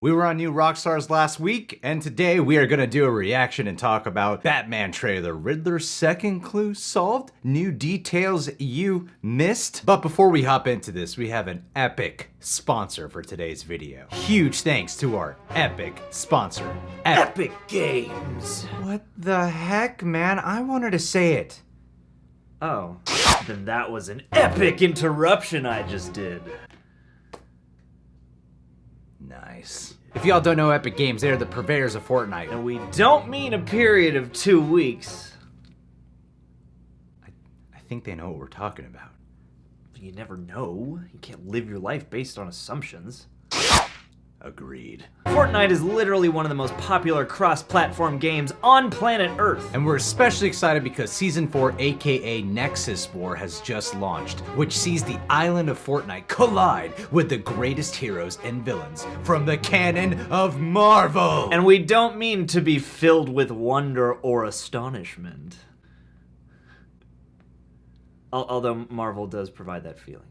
We were on new Rockstars last week, and today we are going to do a reaction and talk about Batman trailer. Riddler's second clue solved, new details you missed. But before we hop into this, we have an epic sponsor for today's video. Huge thanks to our epic sponsor, Epic Games. What the heck, man? I wanted to say it. Oh, then that was an epic interruption I just did. Nice. If y'all don't know Epic Games, they're the purveyors of Fortnite. And we don't mean a period of 2 weeks. I think they know what we're talking about. You never know. You can't live your life based on assumptions. Agreed. Fortnite is literally one of the most popular cross-platform games on planet Earth. And we're especially excited because Season 4, aka Nexus War, has just launched, which sees the island of Fortnite collide with the greatest heroes and villains from the canon of Marvel. And we don't mean to be filled with wonder or astonishment. Although Marvel does provide that feeling.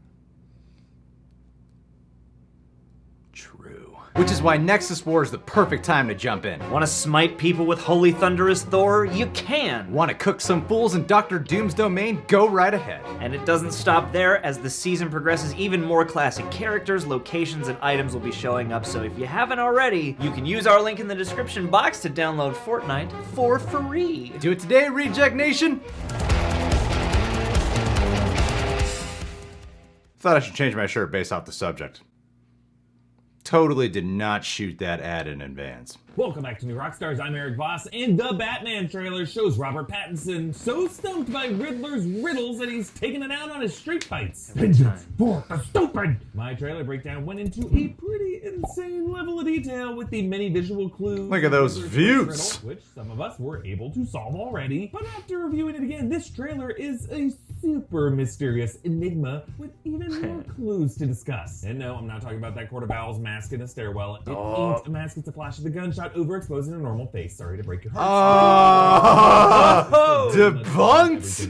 True. Which is why Nexus War is the perfect time to jump in. Want to smite people with holy thunderous Thor? You can! Want to cook some fools in Dr. Doom's domain? Go right ahead. And it doesn't stop there. As the season progresses, even more classic characters, locations, and items will be showing up, so if you haven't already, you can use our link in the description box to download Fortnite for free. Do it today, Reject Nation! Thought I should change my shirt based off the subject. Totally did not shoot that ad in advance. Welcome back to New Rockstars. I'm Eric Voss, and the Batman trailer shows Robert Pattinson so stumped by Riddler's riddles that he's taking it out on his street fights. Vengeance for the stupid! My trailer breakdown went into a pretty insane level of detail with the many visual clues. Look at those views! Riddle, which some of us were able to solve already. But after reviewing it again, this trailer is a super mysterious enigma with even more clues to discuss. And no, I'm not talking about that Court of Owls mask in a stairwell. It ain't a mask, it's a flash of the gunshot overexposing a normal face. Sorry to break your heart. Debunked!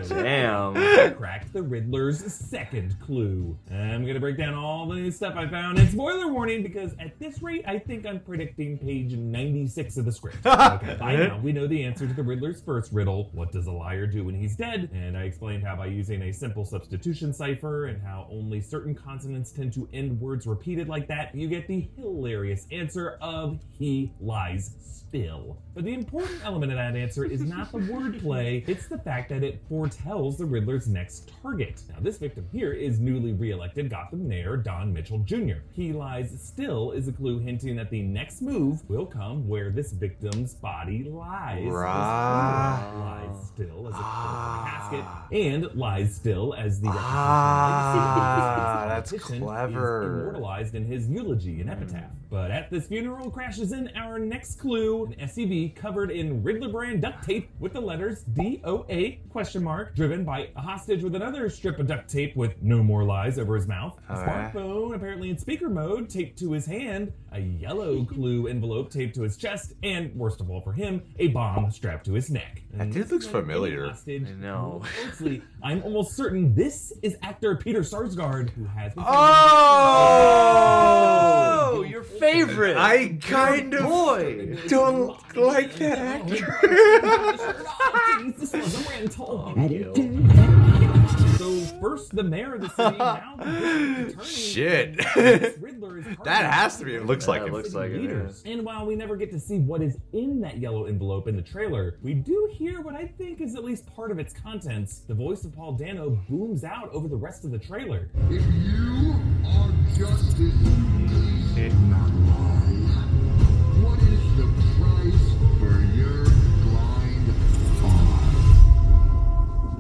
Damn. I cracked the Riddler's second clue. I'm gonna break down all the new stuff I found, and spoiler warning, because at this rate, I think I'm predicting page 96 of the script. Okay, by now, we know the answer to the Riddler's first riddle. What does a liar do when he's dead? And I explained how by using a simple substitution cipher and how only certain consonants tend to end words repeated like that, you get the hilarious answer of he lies still. But the important element of that answer is not the wordplay, it's the fact that it foretells the Riddler's next target. Now this victim here is newly re-elected Gotham Mayor Don Mitchell Jr. He lies still is a clue hinting that the next move will come where this victim's body lies. Right. Lies still as a casket, and lies still as the that's clever. Is immortalized in his eulogy and epitaph. But at this funeral crashes in our next clue, an SUV covered in Riddler brand duct tape with the letters DOA ? Driven by a hostage with another strip of duct tape with no more lies over his mouth. A smartphone apparently in speaker mode taped to his hand, a yellow clue envelope taped to his chest, and worst of all for him, a bomb strapped to his neck. That dude looks familiar. I know. Closely, I'm almost certain this is actor Peter Sarsgaard, who has been Oh, your favorite. I kind of don't like that actor. This was a rental. So first the mayor of the city, now the district attorney. Shit. Riddler is That has to be. It looks like it. Looks like it is. And while we never get to see what is in that yellow envelope in the trailer, we do hear what I think is at least part of its contents. The voice of Paul Dano booms out over the rest of the trailer. If you are justice, please not lie. What is the price for your blind eye?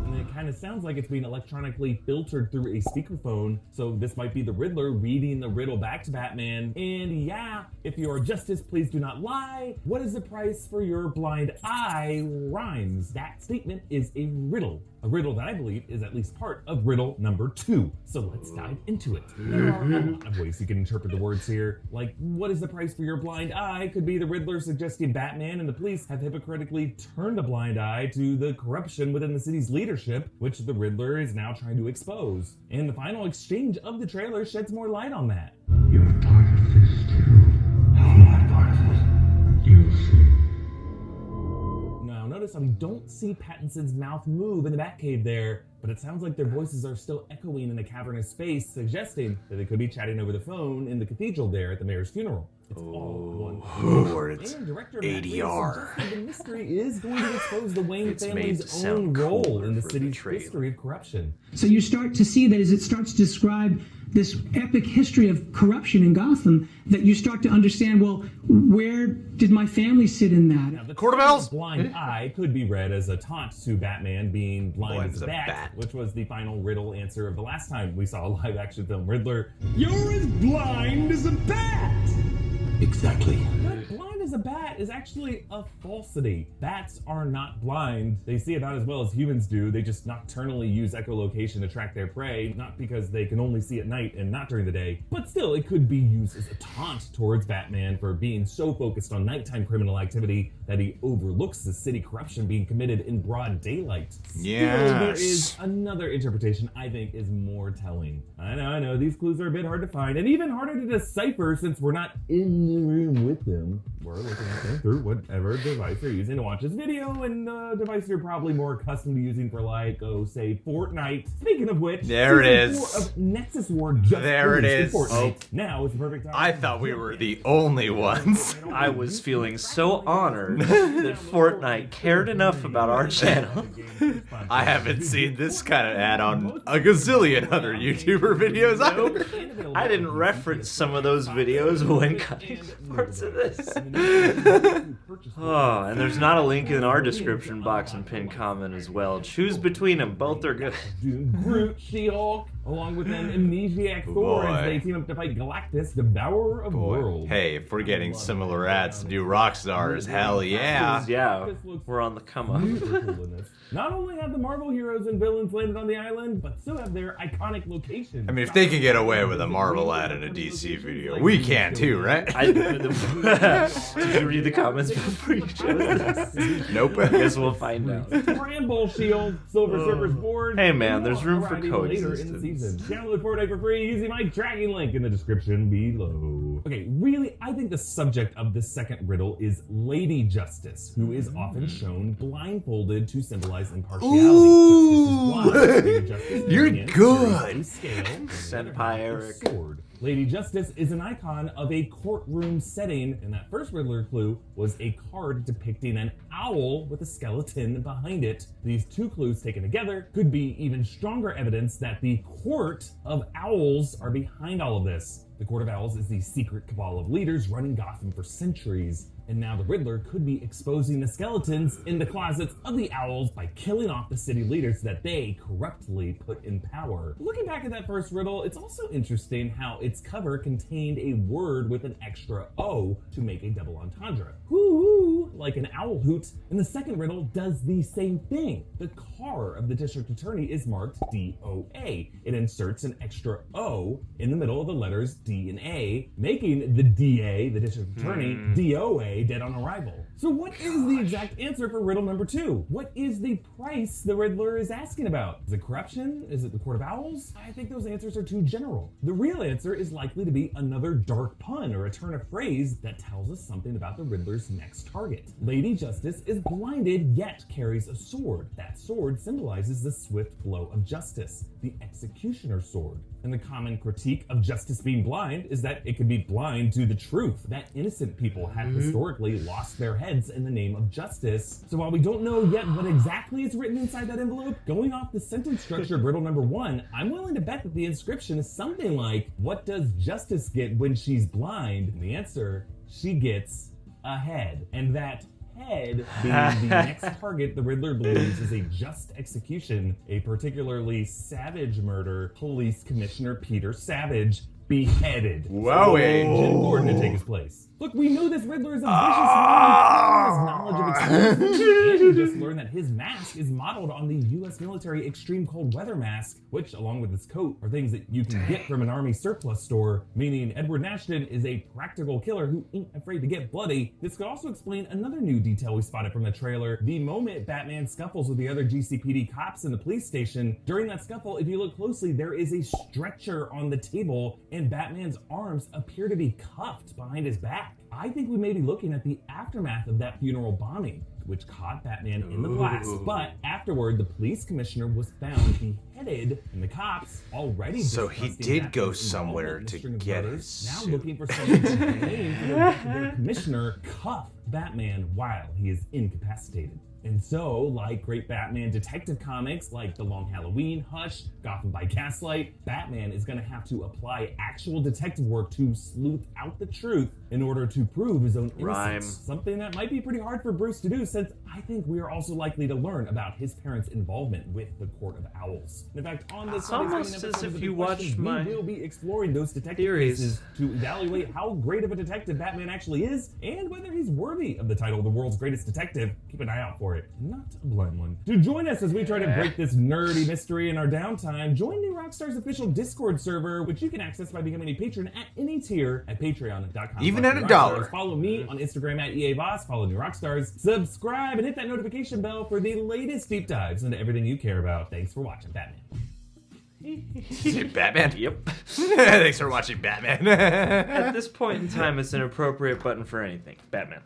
And it kind of sounds like it's being electronically filtered through a speakerphone, so this might be the Riddler reading the riddle back to Batman. And yeah, if you are justice, please do not lie. What is the price for your blind eye rhymes. That statement is a riddle. A riddle that I believe is at least part of riddle number 2. So let's dive into it. There are a lot of ways you can interpret the words here. Like, what is the price for your blind eye? Could be the Riddler suggesting Batman and the police have hypocritically turned a blind eye to the corruption within the city's leadership, which the Riddler is now trying to expose. And the final exchange of the trailer sheds more light on that. You're part of this too. how we don't see Pattinson's mouth move in the Batcave there, but it sounds like their voices are still echoing in a cavernous space, suggesting that they could be chatting over the phone in the cathedral there at the mayor's funeral. It's all one. Or it's And director Matt Reeves ADR. suggested the mystery is going to expose the Wayne It's made family's to sound own role cooler in the for the city's trailer. history of corruption. So you start to see that as it starts to describe this epic history of corruption in Gotham, that you start to understand, well, where did my family sit in that? Now, the Court of term Owls? blind eye could be read as a taunt to Batman being blind as a bat, bat. which was the final riddle answer of the last time we saw a live-action film Riddler. You're as blind as a bat! Exactly. But blind as a bat is actually a falsity. Bats are not blind. They see about as well as humans do. They just nocturnally use echolocation to track their prey, not because they can only see at night and not during the day. But still, it could be used as a taunt towards Batman for being so focused on nighttime criminal activity that he overlooks the city corruption being committed in broad daylight. Still, there Yes. is another interpretation I think is more telling. I know, these clues are a bit hard to find and even harder to decipher since we're not in the room with them. We're looking at them through whatever device you're using to watch this video, and the device you're probably more accustomed to using for like, say, Fortnite. Speaking of which, There it Season is. 4 of Nexus War just There it released in is. Fortnite. Now is the perfect time. I thought we were the only ones. I was feeling so honored that Fortnite cared enough about our channel. I haven't seen this kind of ad on a gazillion other YouTuber videos either. I didn't reference some of those videos when cutting parts of this. Oh, and there's not a link in our description box and pinned comment as well. Choose between them. Both are good. Groot, She-Hulk, along with an amnesiac Thor as they team up to fight Galactus, Devourer of Worlds. Hey, if we're getting similar ads to do Rockstars, hell yeah. Yeah, we're on the come up. Not only have the Marvel heroes and villains landed on the island, but so have their iconic locations. I mean, if they can get away with a Marvel ad in a DC video, we can too, right? Did you read the comments before you showed us? Nope. I guess we'll find out. Bramble Shield, Silver Surfer's board. Hey, man, there's room for variety later in the coexistence. season. Download Fortnite for free using my tracking link in the description below. Okay, really, I think the subject of this second riddle is Lady Justice, who is often shown blindfolded to symbolize impartiality. Ooh. Justice is blind. Lady Justice is You're carrying good. a scale, Senpai Eric. sword. Lady Justice is an icon of a courtroom setting, and that first Riddler clue was a card depicting an owl with a skeleton behind it. These two clues taken together could be even stronger evidence that the Court of Owls are behind all of this. The Court of Owls is the secret cabal of leaders running Gotham for centuries. And now the Riddler could be exposing the skeletons in the closets of the owls by killing off the city leaders that they corruptly put in power. Looking back at that first riddle, it's also interesting how its cover contained a word with an extra O to make a double entendre. Hoo-hoo, like an owl hoot. And the second riddle does the same thing. The car of the district attorney is marked DOA. It inserts an extra O in the middle of the letters D and A, making the DA, the district attorney, DOA, dead on arrival. So what is the exact answer for riddle number 2? What is the price the Riddler is asking about? Is it corruption? Is it the Court of Owls? I think those answers are too general. The real answer is likely to be another dark pun or a turn of phrase that tells us something about the Riddler's next target. Lady Justice is blinded yet carries a sword. That sword symbolizes the swift flow of justice, the executioner's sword. And the common critique of justice being blind is that it could be blind to the truth, that innocent people have historically lost their heads in the name of justice. So while we don't know yet what exactly is written inside that envelope, going off the sentence structure of riddle number 1, I'm willing to bet that the inscription is something like, what does justice get when she's blind? And the answer, she gets a head. And that head being the next target the Riddler believes is a just execution, a particularly savage murder, Police Commissioner Peter Savage beheaded. Wowie. Jim Gordon to take his place. Look, we know this Riddler is a vicious man with knowledge of extremes. And we just learned that his mask is modeled on the U.S. military extreme cold weather mask, which, along with his coat, are things that you can get from an army surplus store, meaning Edward Nashton is a practical killer who ain't afraid to get bloody. This could also explain another new detail we spotted from the trailer. The moment Batman scuffles with the other GCPD cops in the police station, during that scuffle, if you look closely, there is a stretcher on the table, and Batman's arms appear to be cuffed behind his back. I think we may be looking at the aftermath of that funeral bombing. which caught Batman in the blast. But afterward, the police commissioner was found beheaded, and the cops already So he distrusting did Batman's go involvement somewhere in the to string of get murders, his now suit. looking for someone to blame for their commissioner cuff Batman while he is incapacitated. And so, like great Batman detective comics like The Long Halloween, Hush, Gotham by Gaslight, Batman is going to have to apply actual detective work to sleuth out the truth in order to prove his own innocence. Rhyme. Something that might be pretty hard for Bruce to do, since I think we are also likely to learn about his parents' involvement with the Court of Owls. In fact, on this It's almost episode as of if The you Questions, watched my we will be exploring those detective theories. cases to evaluate how great of a detective Batman actually is, and whether he's worthy of the title of the world's greatest detective. Keep an eye out for it. Not a blind one. To join us as we try to break this nerdy mystery in our downtime, join New Rockstars' official Discord server, which you can access by becoming a patron at any tier at patreon.com. Even at /NewRockstars. $1. Follow me on Instagram at EAVoss, follow New Rockstars, subscribe, and hit that notification bell for the latest deep dives into everything you care about. Thanks for watching, Batman. Batman? Yep. Thanks for watching Batman. At this point in time, it's an appropriate button for anything. Batman.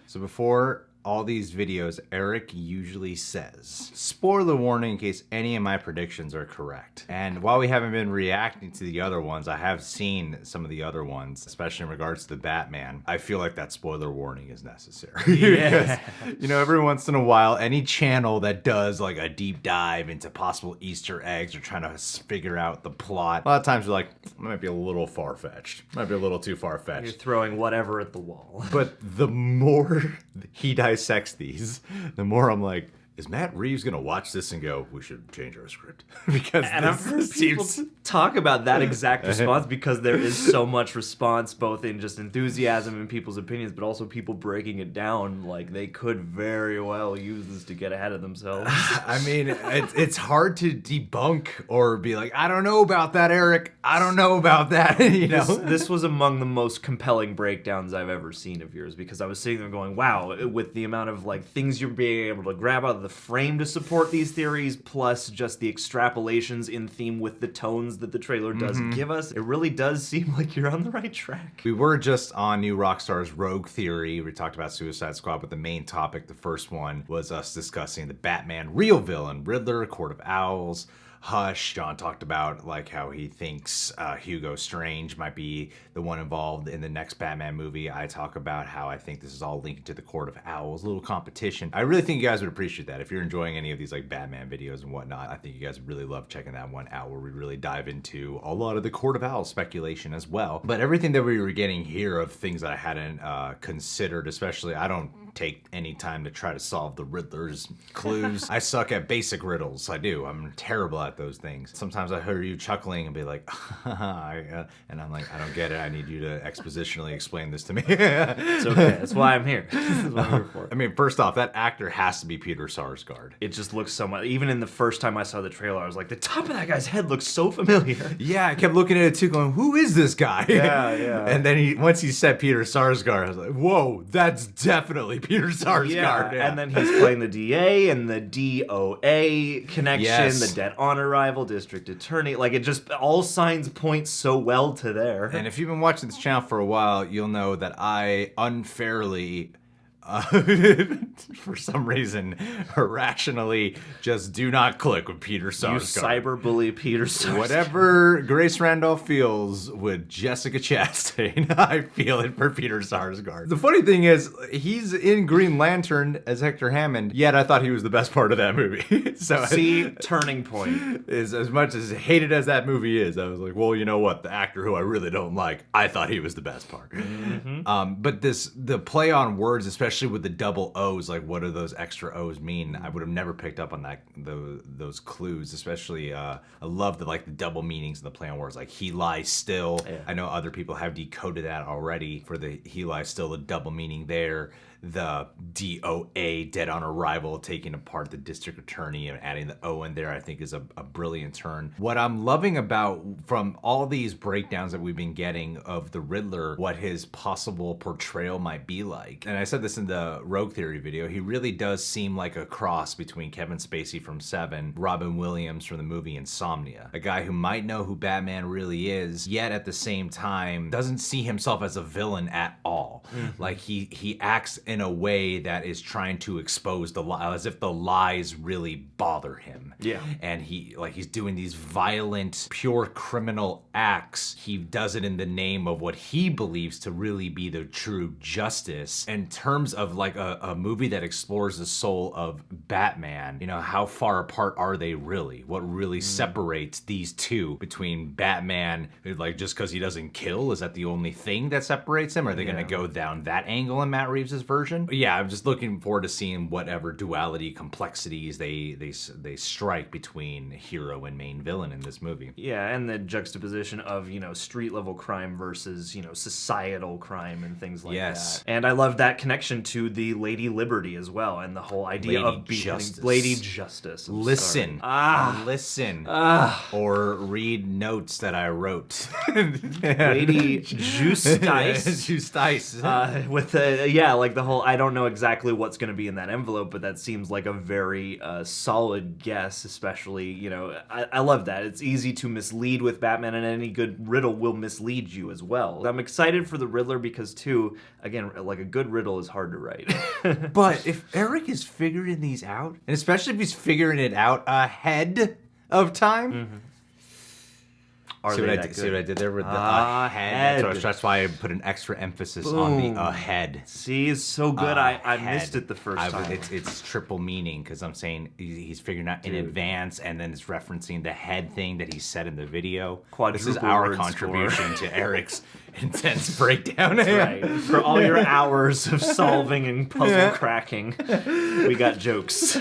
So before all these videos, Eric usually says, spoiler warning in case any of my predictions are correct. And while we haven't been reacting to the other ones, I have seen some of the other ones, especially in regards to the Batman. I feel like that spoiler warning is necessary. Yeah. Because, you know, every once in a while, any channel that does like a deep dive into possible Easter eggs or trying to figure out the plot, a lot of times you're like, it might be a little far-fetched. Might be a little too You're far-fetched. throwing whatever at the wall. But the more he dissects these, the more I'm like, is Matt Reeves gonna watch this and go, we should change our script? Because And I've heard this people seems... talk about that exact response because there is so much response, both in just enthusiasm and people's opinions, but also people breaking it down like they could very well use this to get ahead of themselves. I mean, it's hard to debunk or be like, I don't know about that, Eric. I don't know about that, you know? This was among the most compelling breakdowns I've ever seen of yours, because I was sitting there going, wow, with the amount of like things you're being able to grab out of the frame to support these theories, plus just the extrapolations in theme with the tones that the trailer does give us, it really does seem like you're on the right track. We were just on New Rockstar's Rogue Theory. We talked about Suicide Squad, but the main topic, the first one, was us discussing the Batman real villain, Riddler, Court of Owls, Hush. John talked about like how he thinks Hugo Strange might be the one involved in the next Batman movie. I talk about how I think this is all linked to the Court of Owls, a little competition. I really think you guys would appreciate that. If you're enjoying any of these like Batman videos and whatnot, I think you guys would really love checking that one out, where we really dive into a lot of the Court of Owls speculation as well. But everything that we were getting here of things that I hadn't considered, especially I don't take any time to try to solve the Riddler's clues. I suck at basic riddles. I do. I'm terrible at those things. Sometimes I hear you chuckling and be like, and I'm like, I don't get it. I need you to expositionally explain this to me. It's okay. That's why I'm here. This is what I'm here for. I mean, first off, that actor has to be Peter Sarsgaard. It just looks so much. Even in the first time I saw the trailer, I was like, the top of that guy's head looks so familiar. Yeah, I kept looking at it too, going, who is this guy? Yeah. And then once he said Peter Sarsgaard, I was like, whoa, that's definitely Peter Sarsgaard. Yeah, and then he's playing the DA and the DOA connection, Yes. the dead on arrival, district attorney. Like, it just, all signs point so well to there. And if you've been watching this channel for a while, you'll know that I unfairly, for some reason, irrationally, just do not click with Peter you Sarsgaard. cyberbully Peter Sarsgaard. Whatever Grace Randolph feels with Jessica Chastain, I feel it for Peter Sarsgaard. The funny thing is, he's in Green Lantern as Hector Hammond, yet I thought he was the best part of that movie. So See, turning point. is as much as hated as that movie is, I was like, well, you know what? The actor who I really don't like, I thought he was the best part. But the play on words, especially with the double O's, like what do those extra O's mean? I would have never picked up on that those clues. Especially, I love the double meanings of the play on words, like he lies still. Yeah. I know other people have decoded that already for the he lies still, the double meaning there. The DOA, dead on arrival, taking apart the district attorney and adding the O in there, I think is a brilliant turn. What I'm loving about from all these breakdowns that we've been getting of the Riddler, what his possible portrayal might be like. And I said this in the Rogue Theory video, he really does seem like a cross between Kevin Spacey from Seven, Robin Williams from the movie Insomnia. A guy who might know who Batman really is, yet at the same time doesn't see himself as a villain at all. Like he acts in a way that is trying to expose the lie, as if the lies really bother him. Yeah. And he's doing these violent, pure criminal acts. He does it in the name of what he believes to really be the true justice. In terms of like a movie that explores the soul of Batman, you know, how far apart are they really? What really separates these two between Batman, like just because he doesn't kill, is that the only thing that separates him? Are they going to go down that angle in Matt Reeves' version? But yeah, I'm just looking forward to seeing whatever duality, complexities they strike between hero and main villain in this movie. Yeah, and the juxtaposition of, you know, street level crime versus, you know, societal crime and things like that. And I love that connection to the Lady Liberty as well, and the whole idea Lady of being Justice. Lady Justice. Listen, sorry. or read notes that I wrote. Lady Justice. Justice. With the, yeah, like the whole, I don't know exactly what's going to be in that envelope, but that seems like a very solid guess, especially, you know, I love that. It's easy to mislead with Batman, and any good riddle will mislead you as well. I'm excited for the Riddler because, too, again, like a good riddle is hard to write. But if Eric is figuring these out, and especially if he's figuring it out ahead of time, See what I did there with the ahead? That's why I put an extra emphasis on the ahead. See, it's so good. I missed it the first time. It's triple meaning, because I'm saying he's figuring out in advance, and then it's referencing the head thing that he said in the video. This is our contribution to Eric's intense breakdown. Right. For all your hours of solving and puzzle cracking, we got jokes.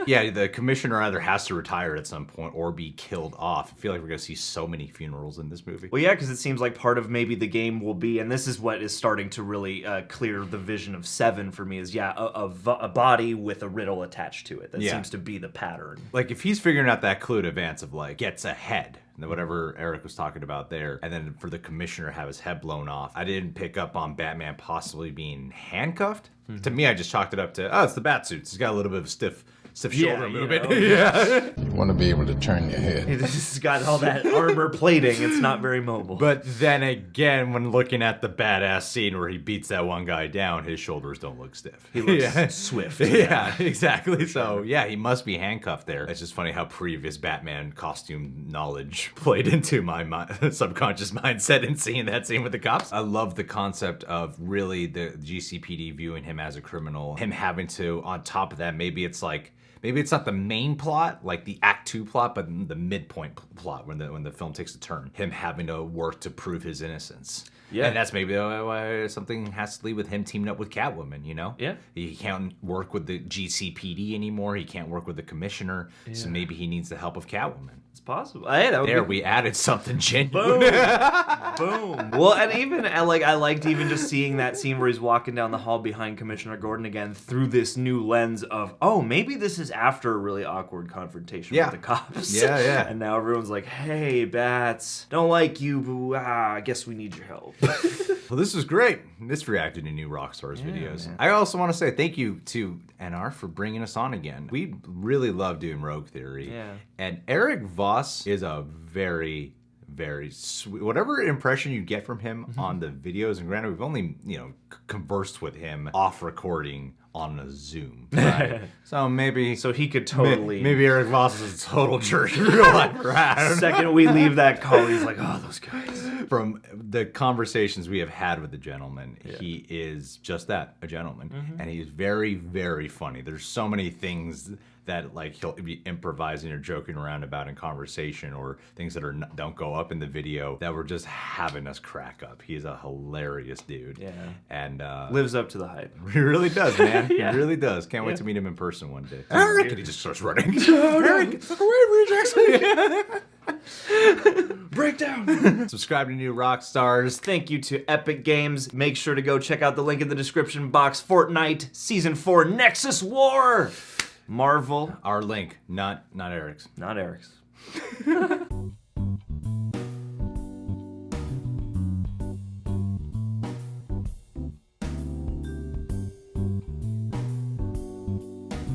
Yeah, the commissioner either has to retire at some point or be killed off. I feel like we're going to see so many funerals in this movie. Well, yeah, because it seems like part of maybe the game will be, and this is what is starting to really clear the vision of 7 for me, is, a body with a riddle attached to it. That seems to be the pattern. Like, if he's figuring out that clue in advance of, like, gets ahead, whatever Eric was talking about there, and then for the commissioner to have his head blown off, I didn't pick up on Batman possibly being handcuffed. To me, I just chalked it up to, it's the bat suits. He's got a little bit of a stiff shoulder movement. You want to be able to turn your head. It's got all that armor plating. It's not very mobile. But then again, when looking at the badass scene where he beats that one guy down, his shoulders don't look stiff. He looks swift. Yeah, exactly. So, yeah, he must be handcuffed there. It's just funny how previous Batman costume knowledge played into my subconscious mindset in seeing that scene with the cops. I love the concept of really the GCPD viewing him as a criminal, him having to, on top of that, maybe it's not the main plot, like the Act 2 plot, but the midpoint plot when the film takes a turn. Him having to work to prove his innocence. Yeah. And that's maybe why something has to lead with him teaming up with Catwoman, you know? Yeah. He can't work with the GCPD anymore. He can't work with the commissioner. Yeah. So maybe he needs the help of Catwoman. It's possible. Hey, we added something genuine. Boom. Well, and even I liked even just seeing that scene where he's walking down the hall behind Commissioner Gordon again through this new lens of, maybe this is after a really awkward confrontation with the cops. Yeah. And now everyone's like, hey, Bats, don't like you, but I guess we need your help. Well, this was great. This reacted to new Rockstars videos. Man. I also want to say thank you to NR for bringing us on again. We really love doing Rogue Theory. Yeah. And Eric Voss is a very, very sweet, whatever impression you get from him on the videos, and granted, we've only, conversed with him off recording on a Zoom. Right? So maybe... So he could totally... Maybe Eric Voss is a total jerk in real life. Right? Second we leave that call, he's like, those guys. From the conversations we have had with the gentleman, he is just that, a gentleman. And he's very, very funny. There's so many things that like he'll be improvising or joking around about in conversation, or things that don't go up in the video that were just having us crack up. He's a hilarious dude. Yeah. And lives up to the hype. He really does, man. He really does. Can't wait to meet him in person one day. Eric! And he just starts running. Eric! Fuck away, Jackson! Breakdown! Subscribe to New Rockstars. Thank you to Epic Games. Make sure to go check out the link in the description box. Fortnite Season 4 Nexus War! Marvel. Our link, not Eric's. Not Eric's.